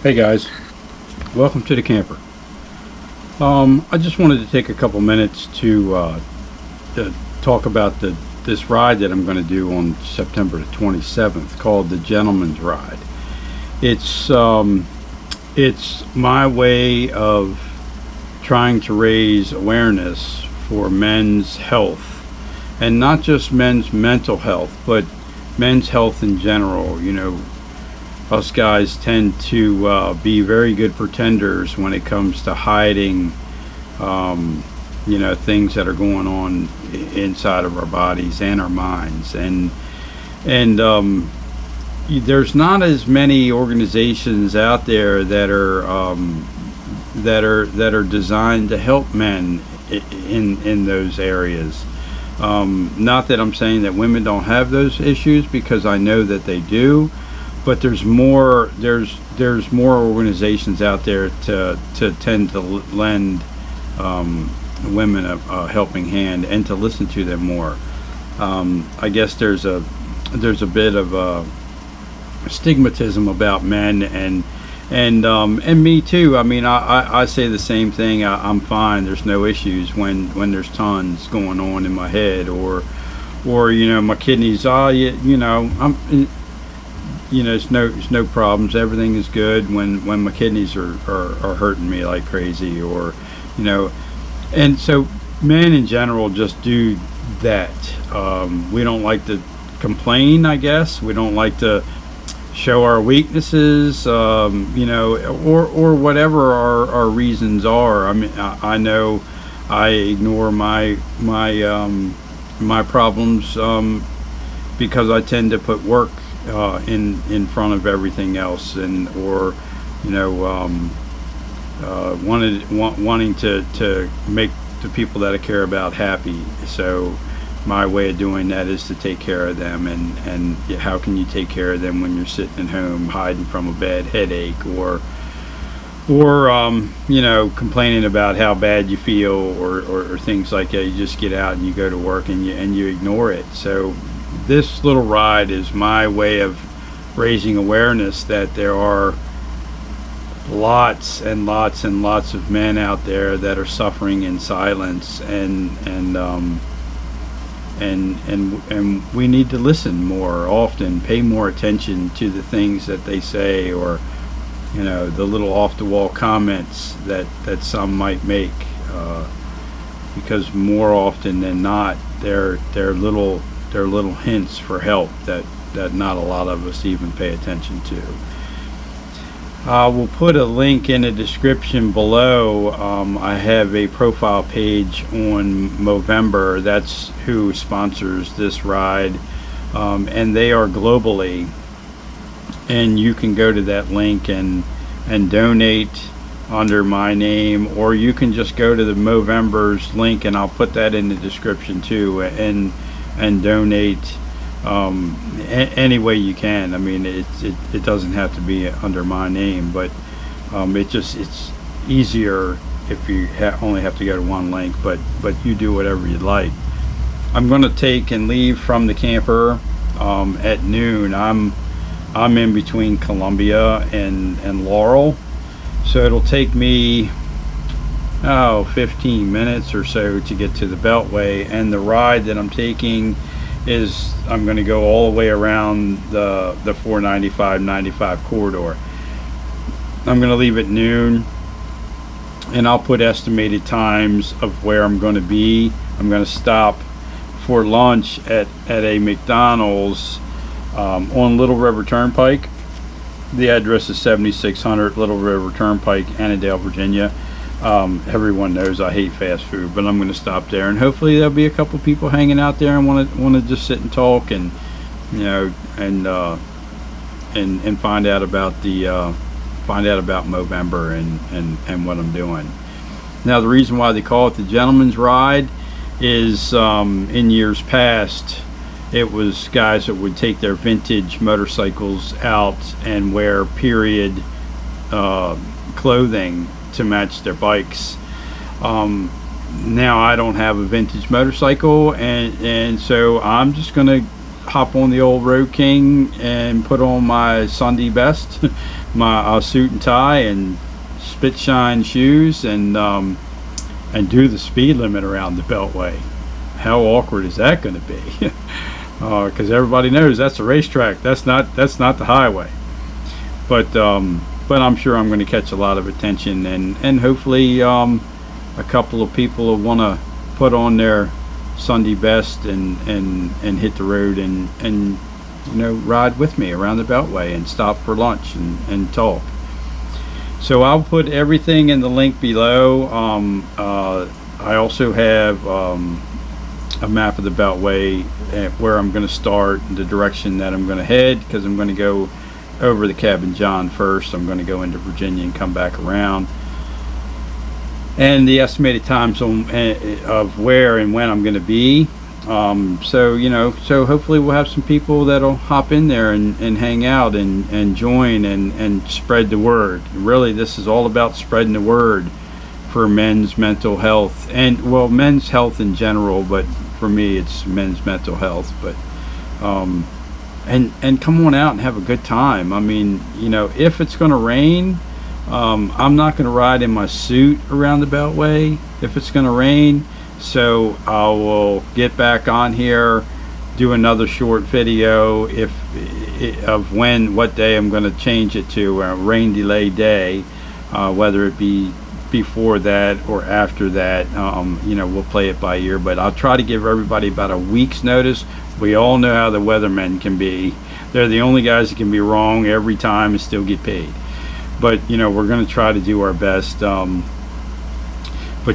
Hey guys, welcome to the camper. I just wanted to take a couple minutes to talk about this ride that I'm going to do on September the 27th, called the Gentleman's Ride. It's my way of trying to raise awareness for men's health, and not just men's mental health, but men's health in general. You know, us guys tend to be very good pretenders when it comes to hiding, things that are going on inside of our bodies and our minds. And there's not as many organizations out there that are designed to help men in those areas. Not that I'm saying that women don't have those issues, because I know that they do. But there's more organizations out there to tend to lend women a helping hand and to listen to them more. I guess there's a bit of a stigmatism about men, and me too. I mean, I say the same thing. I'm fine. There's no issues when there's tons going on in my head, or my kidneys. There's no problems. Everything is good when my kidneys are hurting me like crazy, and so men in general just do that. We don't like to complain, I guess. We don't like to show our weaknesses, or whatever our reasons are. I mean, I know I ignore my problems because I tend to put work in front of everything else, wanting to make the people that I care about happy. So my way of doing that is to take care of them, and how can you take care of them when you're sitting at home hiding from a bad headache, or complaining about how bad you feel, or things like that. You just get out and you go to work, and you ignore it. So this little ride is my way of raising awareness that there are lots and lots and lots of men out there that are suffering in silence, and we need to listen more often, pay more attention to the things that they say, or the little off the wall comments that some might make, because more often than not they're little hints for help that not a lot of us even pay attention to. We'll put a link in the description below. I have a profile page on Movember. That's who sponsors this ride, and they are globally. And you can go to that link and donate under my name, or you can just go to the Movember's link, and I'll put that in the description too, and donate any way you can. I mean, it doesn't have to be under my name, but it's easier if you only have to go to one link, but you do whatever you'd like. I'm going to take and leave from the camper at noon. I'm in between Columbia and Laurel, so it'll take me 15 minutes or so to get to the beltway. And the ride that I'm taking is, I'm going to go all the way around the 495-95 corridor. I'm going to leave at noon, and I'll put estimated times of where I'm going to be. I'm going to stop for lunch at a McDonald's on Little River Turnpike. The address is 7600 Little River Turnpike, Annandale, Virginia. Everyone knows I hate fast food, but I'm going to stop there, and hopefully there'll be a couple people hanging out there and want to just sit and talk, and and find out about Movember and what I'm doing. Now, the reason why they call it the Gentleman's Ride is, in years past, it was guys that would take their vintage motorcycles out and wear period clothing to match their bikes. Now I don't have a vintage motorcycle, and so I'm just gonna hop on the old Road King and put on my Sunday best, my suit and tie and spit shine shoes, and do the speed limit around the Beltway. How awkward is that going to be? Because everybody knows that's a racetrack. That's not the highway. But I'm sure I'm going to catch a lot of attention, and hopefully a couple of people will want to put on their Sunday best and hit the road and ride with me around the Beltway and stop for lunch and talk. So I'll put everything in the link below. I also have a map of the Beltway, where I'm going to start, the direction that I'm going to head, because I'm going to go over the Cabin John first. I'm going to go into Virginia and come back around, and the estimated times of where and when I'm going to be. So hopefully we'll have some people that'll hop in there and hang out and join and spread the word. Really, this is all about spreading the word for men's mental health, and well, men's health in general, but for me it's men's mental health. But and come on out and have a good time. I mean, if it's going to rain, I'm not going to ride in my suit around the Beltway if it's going to rain. So I will get back on here, do another short video of what day I'm going to change it to, a rain delay day, whether it be before that or after that. We'll play it by ear, but I'll try to give everybody about a week's notice. We all know how the weathermen can be. They're the only guys that can be wrong every time and still get paid. But we're going to try to do our best. But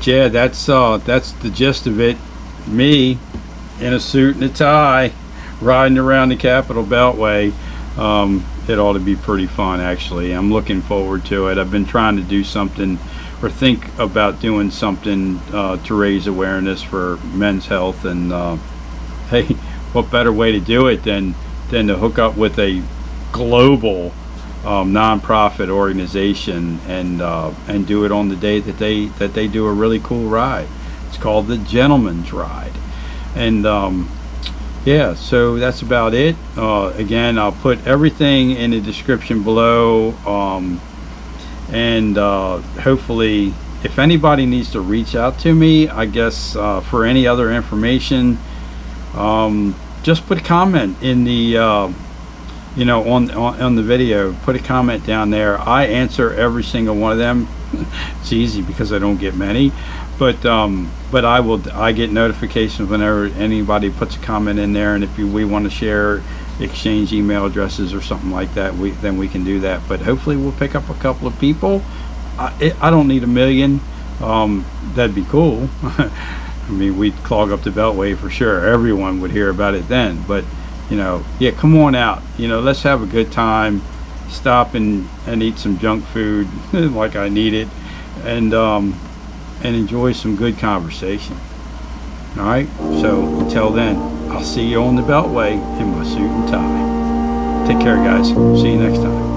yeah, that's the gist of it. Me in a suit and a tie, riding around the Capitol Beltway. It ought to be pretty fun, actually. I'm looking forward to it. I've been trying to do something, or think about doing something to raise awareness for men's health, and hey, what better way to do it than to hook up with a global non-profit organization and do it on the day that they do a really cool ride. It's called the Gentleman's Ride, and yeah, so that's about it. Again, I'll put everything in the description below, and hopefully if anybody needs to reach out to me, I guess, for any other information, just put a comment in the on the video. Put a comment down there. I answer every single one of them. It's easy because I don't get many, but I get notifications whenever anybody puts a comment in there, and if we want to share, exchange email addresses or something like that, then we can do that. But hopefully we'll pick up a couple of people. I don't need 1 million. That'd be cool. I mean, we'd clog up the Beltway for sure. Everyone would hear about it then. But yeah, come on out. Let's have a good time. Stop and eat some junk food like I need it, and enjoy some good conversation. All right. So until then, I'll see you on the Beltway in my suit and tie. Take care, guys. See you next time.